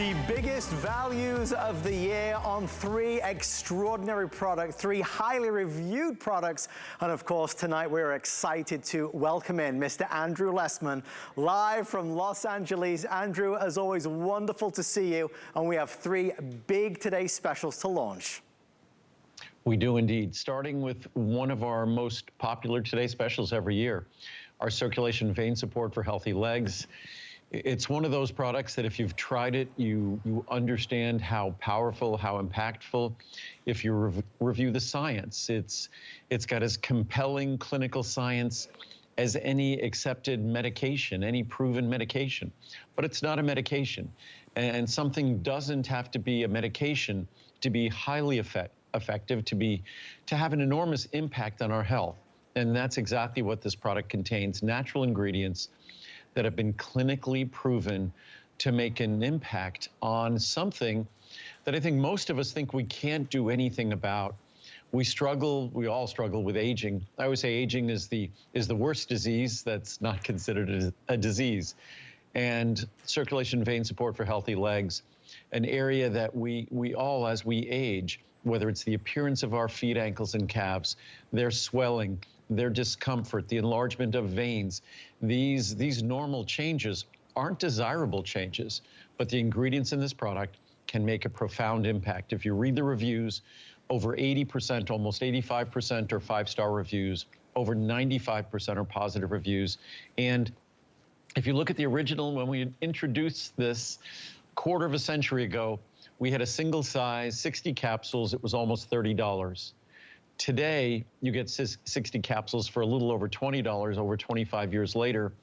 The biggest values of the year on 3 extraordinary products, 3 highly reviewed products. And of course, tonight we're excited to welcome in Mr. Andrew Lessman, live from Los Angeles. Andrew, as always, wonderful to see you. And we have 3 big Today specials to launch. We do indeed, starting with one of our most popular Today specials every year, our circulation vein support for healthy legs. It's one of those products that if you've tried it, you understand how powerful, how impactful. If you review the science, it's got as compelling clinical science as any accepted medication, any proven medication. But it's not a medication. And something doesn't have to be a medication to be highly effective, to have an enormous impact on our health. And that's exactly what this product contains: natural ingredients that have been clinically proven to make an impact on something that I think most of us think we can't do anything about. We all struggle with aging. I always say aging is the worst disease that's not considered a disease. And circulation vein support for healthy legs, an area that we all, as we age, whether it's the appearance of our feet, ankles, and calves, their swelling, their discomfort, the enlargement of veins, these normal changes aren't desirable changes, but the ingredients in this product can make a profound impact. If you read the reviews, over 80%, almost 85% are 5-star reviews, over 95% are positive reviews. And if you look at the original, when we introduced this quarter of a century ago, we had a single size, 60 capsules. It was almost $30. Today, you get 60 capsules for a little over $20 over 25 years later,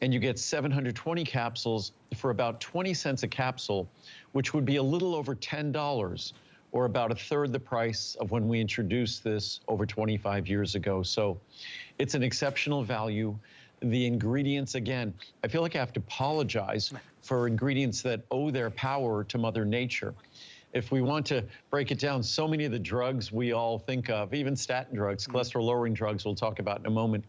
and you get 720 capsules for about 20 cents a capsule, which would be a little over $10, or about a third the price of when we introduced this over 25 years ago. So it's an exceptional value. The ingredients, again, I feel like I have to apologize for ingredients that owe their power to Mother Nature. If we want to break it down, so many of the drugs we all think of, even statin drugs, cholesterol-lowering drugs we'll talk about in a moment,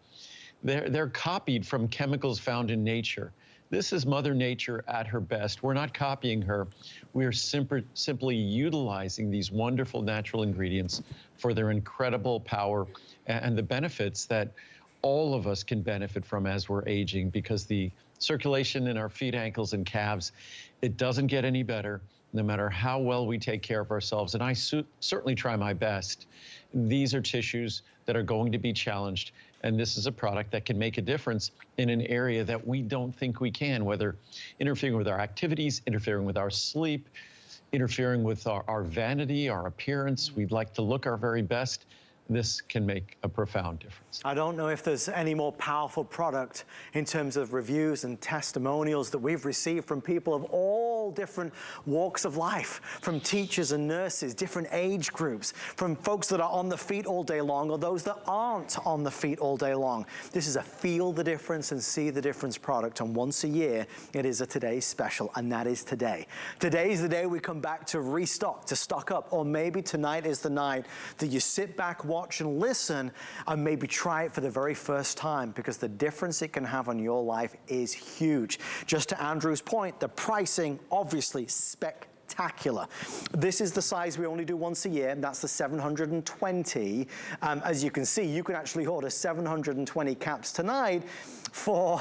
they're copied from chemicals found in nature. This is Mother Nature at her best. We're not copying her. We are simply utilizing these wonderful natural ingredients for their incredible power and the benefits that all of us can benefit from as we're aging, because the circulation in our feet, ankles, and calves, it doesn't get any better no matter how well we take care of ourselves. And I certainly try my best. These are tissues that are going to be challenged. And this is a product that can make a difference in an area that we don't think we can, whether interfering with our activities, interfering with our sleep, interfering with our vanity, our appearance. We'd like to look our very best. This can make a profound difference. I don't know if there's any more powerful product in terms of reviews and testimonials that we've received from people of all different walks of life, from teachers and nurses, different age groups, from folks that are on the feet all day long or those that aren't on the feet all day long. This is a feel the difference and see the difference product, and once a year it is a Today special, and that is today. Today's the day we come back to restock, to stock up, or maybe tonight is the night that you sit back, watch and listen, and maybe try it for the very first time, because the difference it can have on your life is huge. Just to Andrew's point, the pricing obviously spectacular. This is the size we only do once a year, and that's the 720. As you can see, you can actually order 720 caps tonight for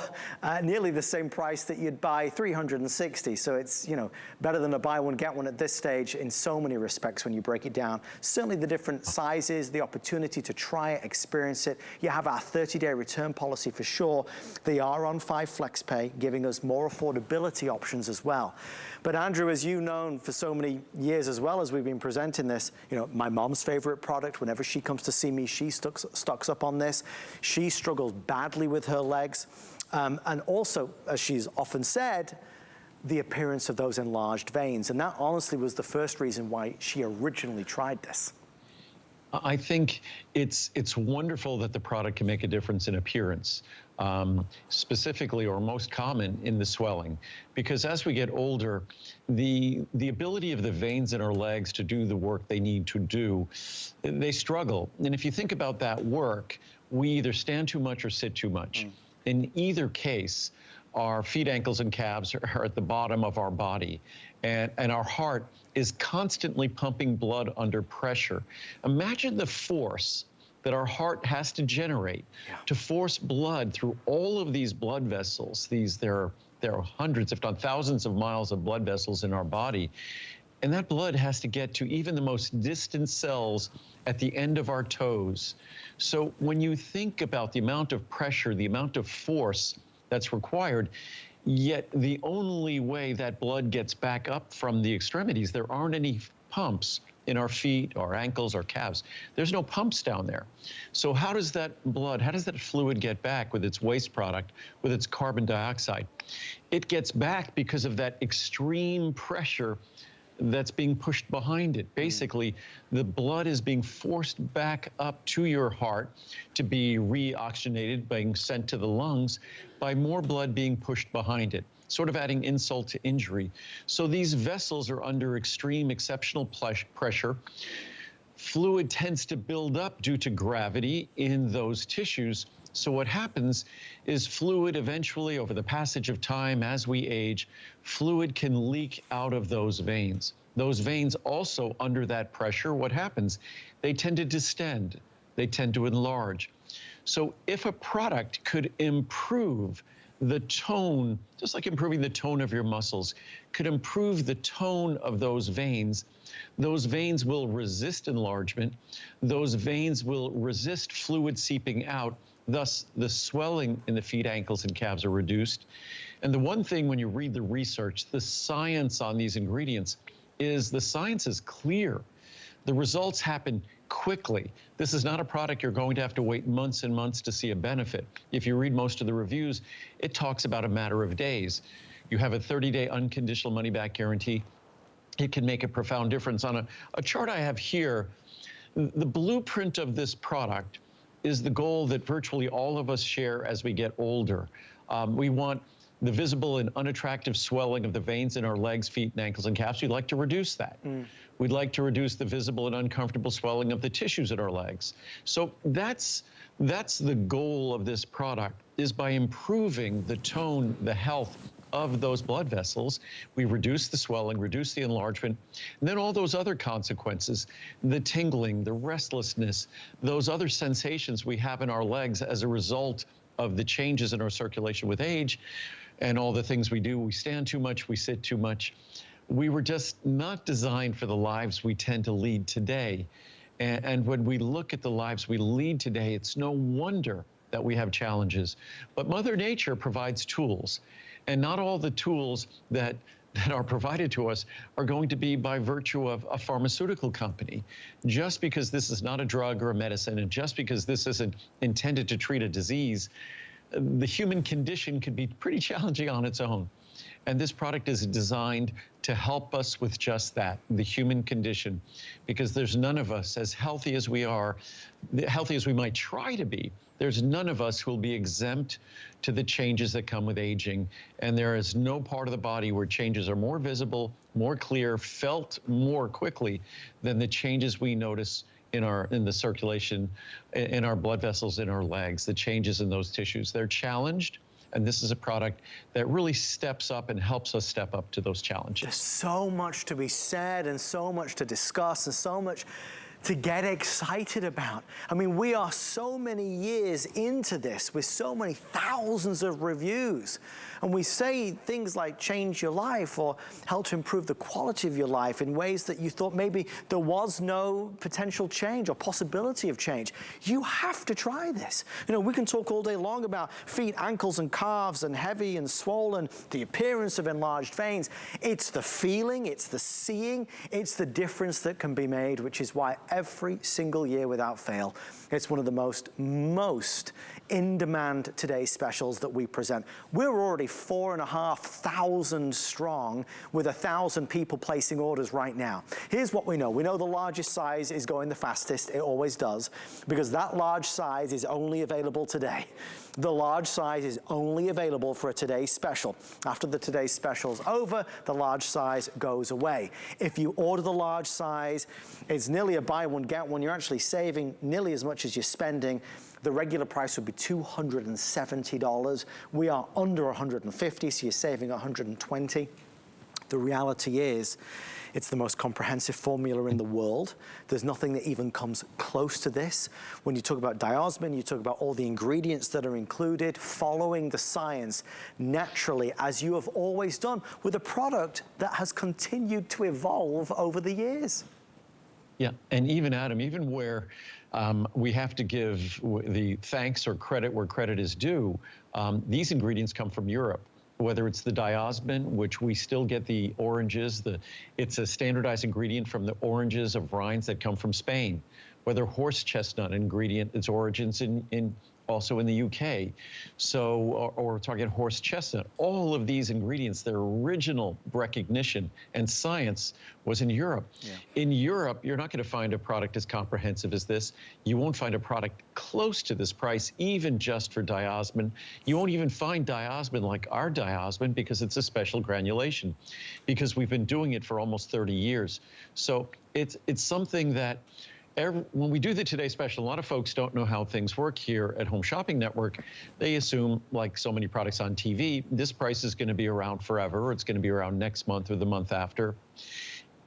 nearly the same price that you'd buy 360. So it's, you know, better than a buy one, get one at this stage in so many respects when you break it down. Certainly the different sizes, the opportunity to try it, experience it. You have our 30-day return policy for sure. They are on 5 flex pay, giving us more affordability options as well. But Andrew, as you've known for so many years as well as we've been presenting this, you know, my mom's favorite product, whenever she comes to see me, she stocks up on this. She struggles badly with her legs. And also, as she's often said, the appearance of those enlarged veins. And that honestly was the first reason why she originally tried this. I think it's wonderful that the product can make a difference in appearance, specifically or most common in the swelling, because as we get older, the ability of the veins in our legs to do the work they need to do, they struggle. And if you think about that work, we either stand too much or sit too much. In either case, Our feet, ankles, and calves are at the bottom of our body, and our heart is constantly pumping blood under pressure. Imagine the force that our heart has to generate to force blood through all of these blood vessels. There are hundreds, if not thousands of miles of blood vessels in our body. And that blood has to get to even the most distant cells at the end of our toes. So when you think about the amount of pressure, the amount of force that's required, yet the only way that blood gets back up from the extremities, there aren't any pumps in our feet, our ankles, our calves. There's no pumps down there. So how does that blood, how does that fluid get back with its waste product, with its carbon dioxide? It gets back because of that extreme pressure that's being pushed behind it. Basically, the blood is being forced back up to your heart to be reoxygenated, being sent to the lungs by more blood being pushed behind it, sort of adding insult to injury. So these vessels are under extreme, exceptional pressure. Fluid tends to build up due to gravity in those tissues. So what happens is fluid eventually, over the passage of time, as we age, fluid can leak out of those veins. Those veins also, under that pressure, what happens? They tend to distend. They tend to enlarge. So if a product could improve the tone, just like improving the tone of your muscles, could improve the tone of those veins will resist enlargement. Those veins will resist fluid seeping out. Thus, the swelling in the feet, ankles, and calves are reduced. And the one thing when you read the research, the science on these ingredients is the science is clear. The results happen quickly. This is not a product you're going to have to wait months and months to see a benefit. If you read most of the reviews, it talks about a matter of days. You have a 30-day unconditional money-back guarantee. It can make a profound difference. On a chart I have here, the blueprint of this product is the goal that virtually all of us share as we get older. We want the visible and unattractive swelling of the veins in our legs, feet, and ankles and calves. We'd like to reduce that. We'd like to reduce the visible and uncomfortable swelling of the tissues in our legs. So that's the goal of this product, is by improving the tone, the health of those blood vessels, we reduce the swelling, reduce the enlargement, and then all those other consequences, the tingling, the restlessness, those other sensations we have in our legs as a result of the changes in our circulation with age and all the things we do. We stand too much, we sit too much. We were just not designed for the lives we tend to lead today. And when we look at the lives we lead today, it's no wonder that we have challenges. But Mother Nature provides tools. And not all the tools that are provided to us are going to be by virtue of a pharmaceutical company. Just because this is not a drug or a medicine, and just because this isn't intended to treat a disease, the human condition could be pretty challenging on its own. And this product is designed to help us with just that, the human condition, because there's none of us, as healthy as we are, healthy as we might try to be, there's none of us who will be exempt to the changes that come with aging. And there is no part of the body where changes are more visible, more clear, felt more quickly than the changes we notice in the circulation, in our blood vessels, in our legs, the changes in those tissues. They're challenged. And this is a product that really steps up and helps us step up to those challenges. There's so much to be said and so much to discuss and so much to get excited about. I mean, we are so many years into this with so many thousands of reviews. And we say things like change your life or help to improve the quality of your life in ways that you thought maybe there was no potential change or possibility of change. You have to try this. You know, we can talk all day long about feet, ankles, and calves and heavy and swollen, the appearance of enlarged veins. It's the feeling, it's the seeing, it's the difference that can be made, which is why every single year without fail, it's one of the most in-demand Today specials that we present. We're already 4,500 strong with 1,000 people placing orders right now. Here's what we know. We know the largest size is going the fastest. It always does, because that large size is only available today. The large size is only available for a Today special. After the Today special's over, the large size goes away. If you order the large size, it's nearly a buy buy one, get one, you're actually saving nearly as much as you're spending. The regular price would be $270. We are under $150, so you're saving $120. The reality is, it's the most comprehensive formula in the world. There's nothing that even comes close to this. When you talk about Diosmin, you talk about all the ingredients that are included, following the science naturally, as you have always done, with a product that has continued to evolve over the years. Yeah, and even Adam, even where we have to give the thanks or credit where credit is due, these ingredients come from Europe. Whether it's the Diosmin, which we still get the oranges, it's a standardized ingredient from the oranges of rinds that come from Spain. Whether horse chestnut ingredient, its origins also in the UK. So, or we're talking horse chestnut. All of these ingredients, their original recognition and science was in Europe. Yeah. In Europe, you're not going to find a product as comprehensive as this. You won't find a product close to this price, even just for Diosmin. You won't even find Diosmin like our Diosmin because it's a special granulation, because we've been doing it for almost 30 years. So it's something that when we do the Today Special, a lot of folks don't know how things work here at Home Shopping Network. They assume, like so many products on TV, this price is going to be around forever, or it's going to be around next month or the month after.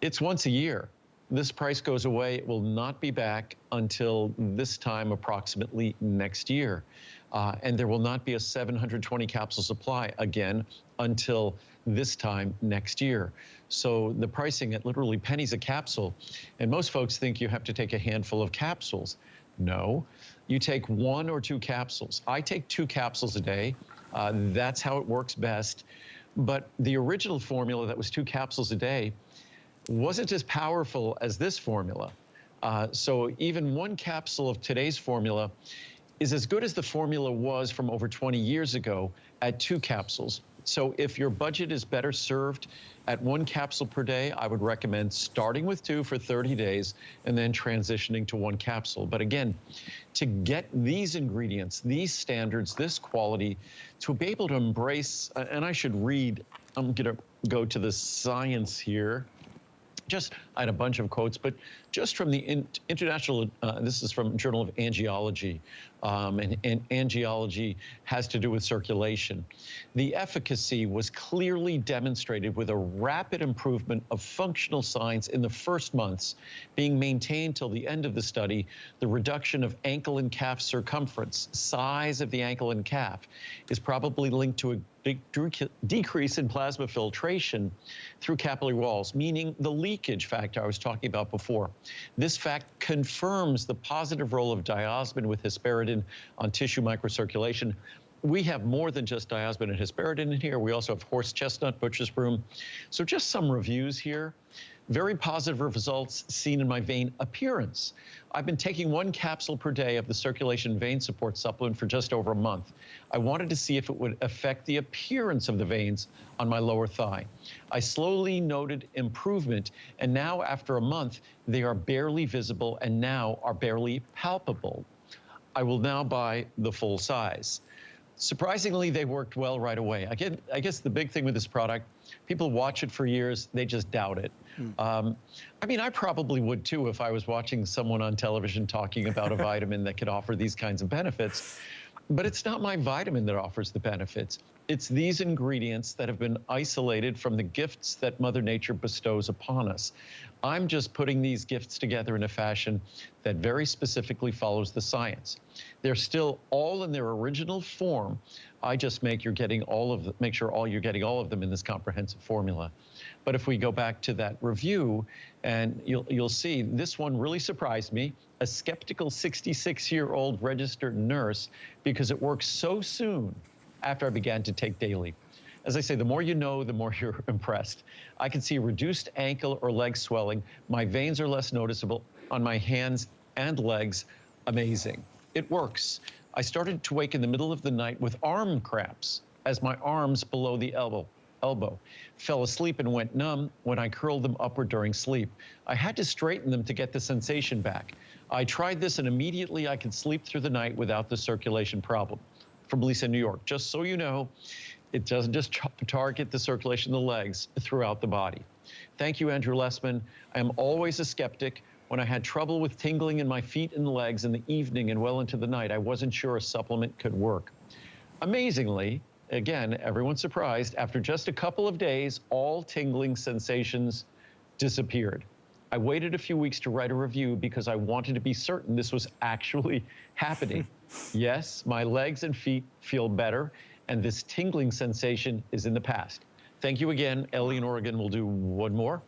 It's once a year. This price goes away. It will not be back until this time approximately next year. And there will not be a 720 capsule supply again until this time next year. So the pricing at literally pennies a capsule. And most folks think you have to take a handful of capsules. No, you take 1 or 2 capsules. I take 2 capsules a day. That's how it works best. But the original formula that was 2 capsules a day wasn't as powerful as this formula. So even 1 capsule of today's formula is as good as the formula was from over 20 years ago at 2 capsules. So if your budget is better served at 1 capsule per day, I would recommend starting with 2 for 30 days and then transitioning to 1 capsule. But again, to get these ingredients, these standards, this quality, to be able to embrace, and I should read, I'm going to go to the science here. I had a bunch of quotes, but just from the international, this is from Journal of Angiology, and angiology has to do with circulation. The efficacy was clearly demonstrated with a rapid improvement of functional signs in the first months, being maintained till the end of the study. The reduction of ankle and calf circumference, size of the ankle and calf, is probably linked to a decrease in plasma filtration through capillary walls, meaning the leakage factor I was talking about before. This fact confirms the positive role of Diosmin with hesperidin on tissue microcirculation. We have more than just Diosmin and hesperidin in here. We also have horse chestnut, butcher's broom. So just some reviews here. Very positive results seen in my vein appearance. I've been taking 1 capsule per day of the circulation vein support supplement for just over a month. I wanted to see if it would affect the appearance of the veins on my lower thigh. I slowly noted improvement, and now after a month, they are barely visible and now are barely palpable. I will now buy the full size. Surprisingly, they worked well right away. Again, I guess the big thing with this product, people watch it for years, they just doubt it. I mean, I probably would too if I was watching someone on television talking about a vitamin that could offer these kinds of benefits. But it's not my vitamin that offers the benefits. It's these ingredients that have been isolated from the gifts that Mother Nature bestows upon us. I'm just putting these gifts together in a fashion that very specifically follows the science. They're still all in their original form. I just make sure you're getting all of them in this comprehensive formula. But if we go back to that review, and you'll see this one really surprised me, a skeptical 66-year-old registered nurse, because it works so soon after I began to take daily. As I say, the more you know, the more you're impressed. I can see reduced ankle or leg swelling. My veins are less noticeable on my hands and legs. Amazing. It works. I started to wake in the middle of the night with arm cramps as my arms below the elbow fell asleep and went numb when I curled them upward during sleep. I had to straighten them to get the sensation back. I tried this and immediately I could sleep through the night without the circulation problem. From Lisa, New York. Just so you know, it doesn't just target the circulation of the legs throughout the body. Thank you, Andrew Lessman. I am always a skeptic When I had trouble with tingling in my feet and legs in the evening and well into the night, I wasn't sure a supplement could work. Amazingly, again, everyone's surprised, after just a couple of days, all tingling sensations disappeared. I waited a few weeks to write a review because I wanted to be certain this was actually happening. Yes, my legs and feet feel better, and this tingling sensation is in the past. Thank you again. Ellie in Oregon will do one more.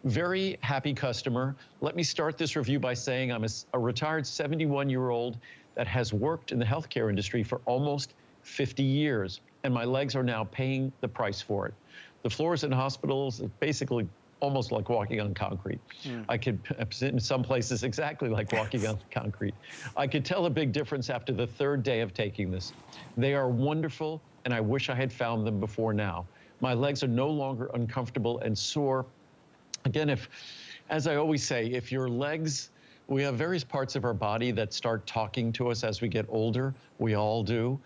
Very happy customer. Let me start this review by saying I'm a retired 71-year-old that has worked in the healthcare industry for almost 50 years, and my legs are now paying the price for it. The floors in hospitals, basically almost like walking on concrete. I could, in some places, exactly like walking on concrete. I could tell a big difference after the third day of taking this. They are wonderful, and I wish I had found them before now. My legs are no longer uncomfortable and sore. Again, as I always say, if your legs, we have various parts of our body that start talking to us as we get older. We all do.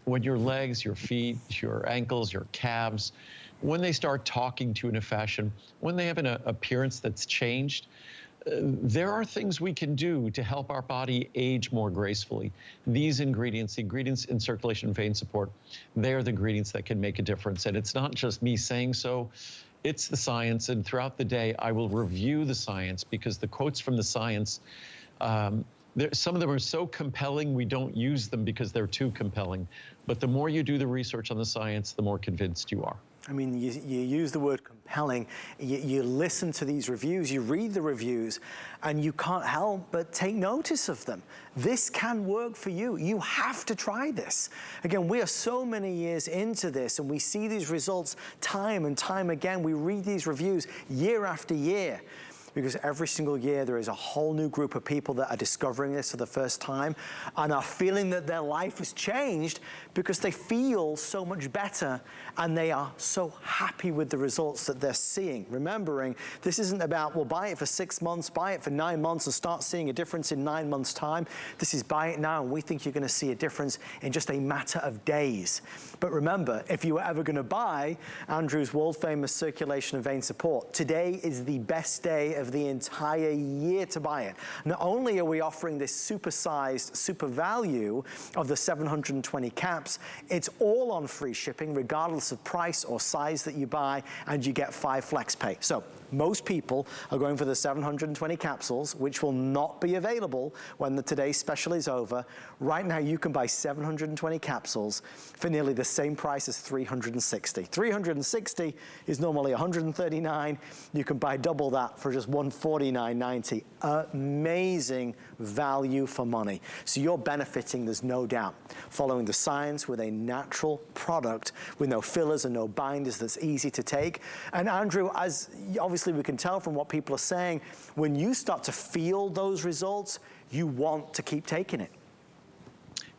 When your legs, your feet, your ankles, your calves, when they start talking to you in a fashion, when they have an appearance that's changed, there are things we can do to help our body age more gracefully. These ingredients in circulation and vein support, they are the ingredients that can make a difference. And it's not just me saying so, it's the science. And throughout the day, I will review the science because the quotes from the science, some of them are so compelling, we don't use them because they're too compelling. But the more you do the research on the science, the more convinced you are. I mean, you use the word compelling, you listen to these reviews, you read the reviews, and you can't help but take notice of them. This can work for you. You have to try this. Again, we are so many years into this, and we see these results time and time again. We read these reviews year after year, because every single year there is a whole new group of people that are discovering this for the first time and are feeling that their life has changed because they feel so much better and they are so happy with the results that they're seeing. Remembering, this isn't about, well, buy it for 6 months, buy it for 9 months and start seeing a difference in 9 months' time. This is buy it now and we think you're gonna see a difference in just a matter of days. But remember, if you were ever gonna buy Andrew's world-famous circulation and vein support, today is the best day of the entire year to buy it. Not only are we offering this super-sized, super value of the 720 caps, it's all on free shipping, regardless of price or size that you buy, and you get 5 flex pay. So most people are going for the 720 capsules, which will not be available when the today's special is over. Right now, you can buy 720 capsules for nearly the same price as 360. 360 is normally $139. You can buy double that for just $149.90. Amazing value for money. So you're benefiting, there's no doubt, following the science with a natural product with no fillers and no binders that's easy to take. And Andrew, as obviously we can tell from what people are saying, when you start to feel those results, you want to keep taking it.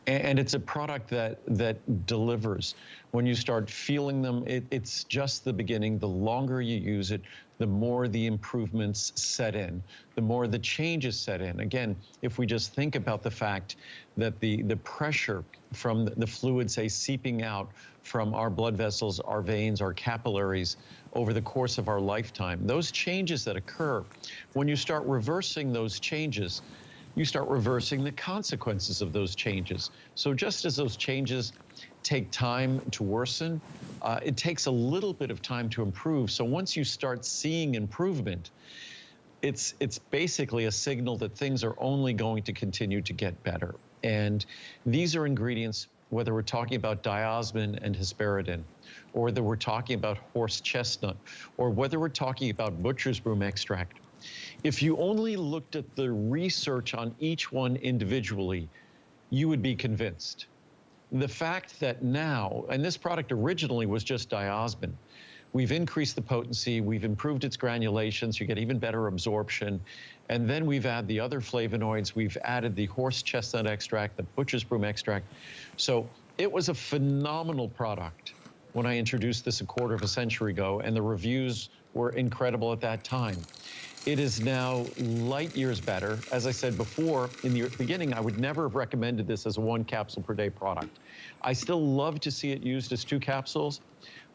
And it's a product that delivers. When you start feeling them, it's just the beginning. The longer you use it, the more the improvements set in, the more the changes set in. Again, if we just think about the fact that the pressure from the fluid, say, seeping out from our blood vessels, our veins, our capillaries over the course of our lifetime, those changes that occur, when you start reversing those changes, you start reversing the consequences of those changes. So just as those changes take time to worsen, it takes a little bit of time to improve. So once you start seeing improvement, it's basically a signal that things are only going to continue to get better. And these are ingredients, whether we're talking about Diosmin and hesperidin, or whether we're talking about horse chestnut, or whether we're talking about butcher's broom extract. If you only looked at the research on each one individually, you would be convinced. The fact that now, and this product originally was just Diosmin, we've increased the potency, we've improved its granulations, you get even better absorption, and then we've added the other flavonoids, we've added the horse chestnut extract, the butcher's broom extract. So it was a phenomenal product when I introduced this a quarter of a century ago, and the reviews were incredible at that time. It is now light years better. As I said before, in the beginning, I would never have recommended this as a 1 capsule per day product. I still love to see it used as 2 capsules,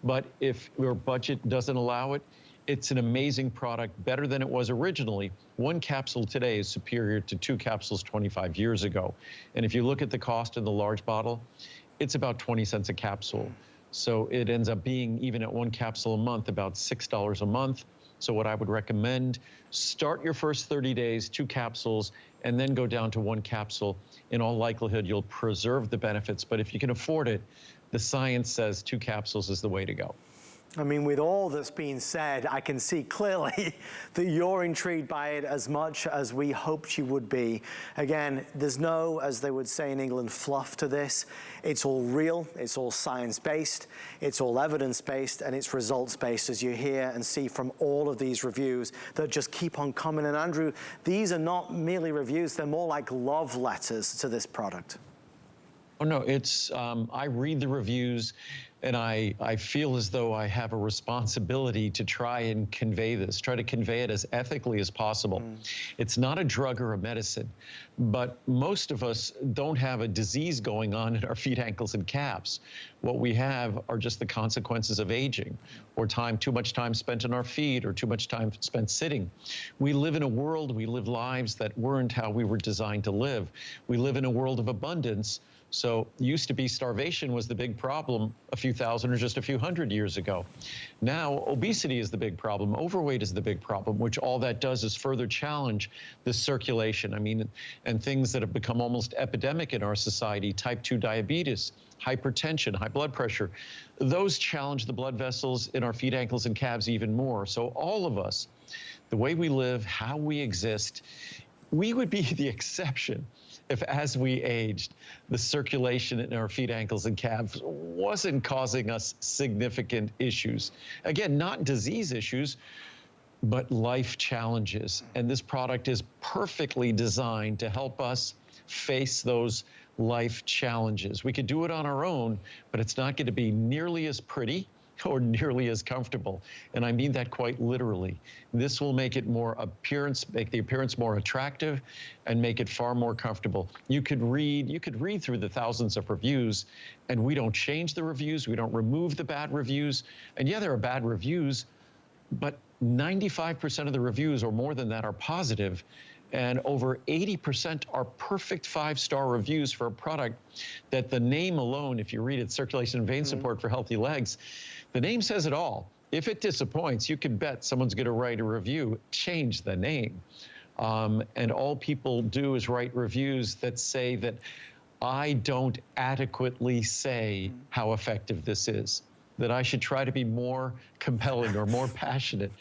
but if your budget doesn't allow it, It's an amazing product, better than it was originally. One capsule today is superior to 2 capsules 25 years ago. And if you look at the cost in the large bottle, it's about 20 cents a capsule. So it ends up being, even at 1 capsule a month, about $6 a month. So what I would recommend, start your first 30 days, 2 capsules, and then go down to 1 capsule. In all likelihood, you'll preserve the benefits. But if you can afford it, the science says 2 capsules is the way to go. I mean, with all that's been said, I can see clearly that you're intrigued by it as much as we hoped you would be. Again, there's no, as they would say in England, fluff to this. It's all real, it's all science-based, it's all evidence-based, and it's results-based, as you hear and see from all of these reviews that just keep on coming. And Andrew, these are not merely reviews, they're more like love letters to this product. Oh, no, it's, I read the reviews and I feel as though I have a responsibility to try and convey this, try to convey it as ethically as possible. It's not a drug or a medicine, but most of us don't have a disease going on in our feet, ankles, and calves. What we have are just the consequences of aging, or too much time spent on our feet, or too much time spent sitting. We live in a world, we live lives that weren't how we were designed to live. We live in a world of abundance. So used to be starvation was the big problem a few thousand or just a few hundred years ago. Now obesity is the big problem. Overweight is the big problem, which all that does is further challenge the circulation. I mean, and things that have become almost epidemic in our society, type 2 diabetes, hypertension, high blood pressure, those challenge the blood vessels in our feet, ankles, and calves even more. So all of us, the way we live, how we exist, we would be the exception if, as we aged, the circulation in our feet, ankles, and calves wasn't causing us significant issues. Again, not disease issues, but life challenges. And this product is perfectly designed to help us face those life challenges. We could do it on our own, but it's not going to be nearly as pretty or nearly as comfortable. And I mean that quite literally. This will make it make the appearance more attractive and make it far more comfortable. You could read through the thousands of reviews, and we don't change the reviews. We don't remove the bad reviews. And yeah, there are bad reviews, but 95% of the reviews or more than that are positive. And over 80% are perfect 5-star reviews for a product that the name alone, if you read it, Circulation and Vein Support for Healthy Legs, the name says it all. If it disappoints, you can bet someone's going to write a review, change the name. And all people do is write reviews that say that I don't adequately say how effective this is, that I should try to be more compelling or more passionate.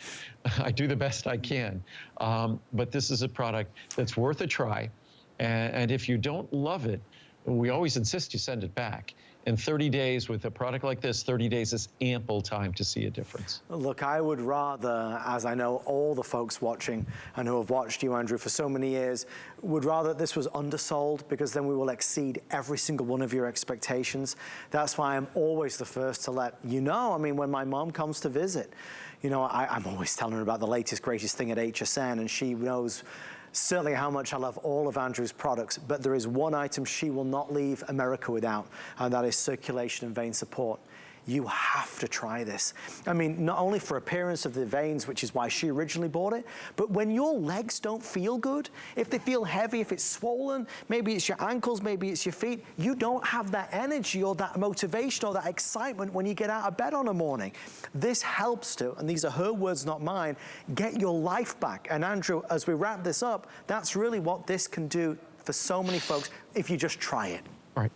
I do the best I can. But this is a product that's worth a try. And if you don't love it, we always insist you send it back. In 30 days, with a product like this, 30 days is ample time to see a difference. Look, I would rather, as I know all the folks watching and who have watched you, Andrew, for so many years, would rather this was undersold, because then we will exceed every single one of your expectations. That's why I'm always the first to let you know. I mean, when my mom comes to visit, you know, I'm always telling her about the latest, greatest thing at HSN, and she knows certainly how much I love all of Andrew's products, but there is one item she will not leave America without, and that is circulation and vein support. You have to try this. I mean, not only for appearance of the veins, which is why she originally bought it, but when your legs don't feel good, if they feel heavy, if it's swollen, maybe it's your ankles, maybe it's your feet, you don't have that energy or that motivation or that excitement when you get out of bed on a morning. This helps to, and these are her words, not mine, get your life back. And Andrew, as we wrap this up, that's really what this can do for so many folks if you just try it. Right.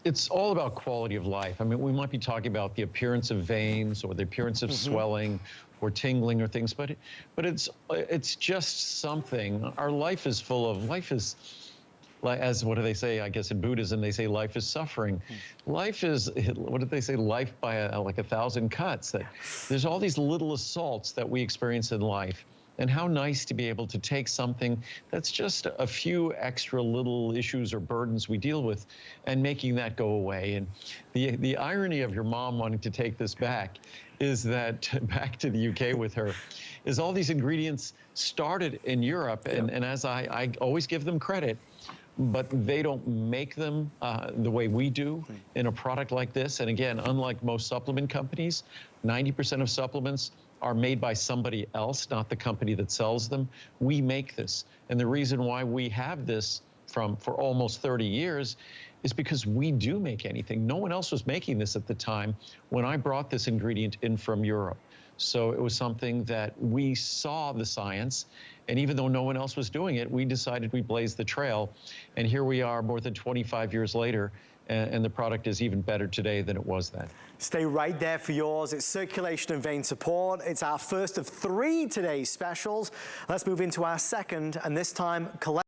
It's all about quality of life. I mean, we might be talking about the appearance of veins or the appearance of swelling or tingling or things, but it's just something. Our life is full of, life is, as what do they say, I guess in Buddhism, they say life is suffering. Life is, what did they say, life by like 1,000 cuts. That there's all these little assaults that we experience in life. And how nice to be able to take something that's just a few extra little issues or burdens we deal with and making that go away. And the irony of your mom wanting to take this back is that, back to the UK with her, is all these ingredients started in Europe. And as I always give them credit, but they don't make them the way we do in a product like this. And again, unlike most supplement companies, 90% of supplements are made by somebody else, not the company that sells them. We make this. And the reason why we have this for almost 30 years is because we do make anything. No one else was making this at the time when I brought this ingredient in from Europe. So it was something that we saw the science, and even though no one else was doing it, we decided we blazed the trail. And here we are more than 25 years later, and the product is even better today than it was then. Stay right there for yours. It's circulation and vein support. It's our first of 3 today's specials. Let's move into our second, and this time collect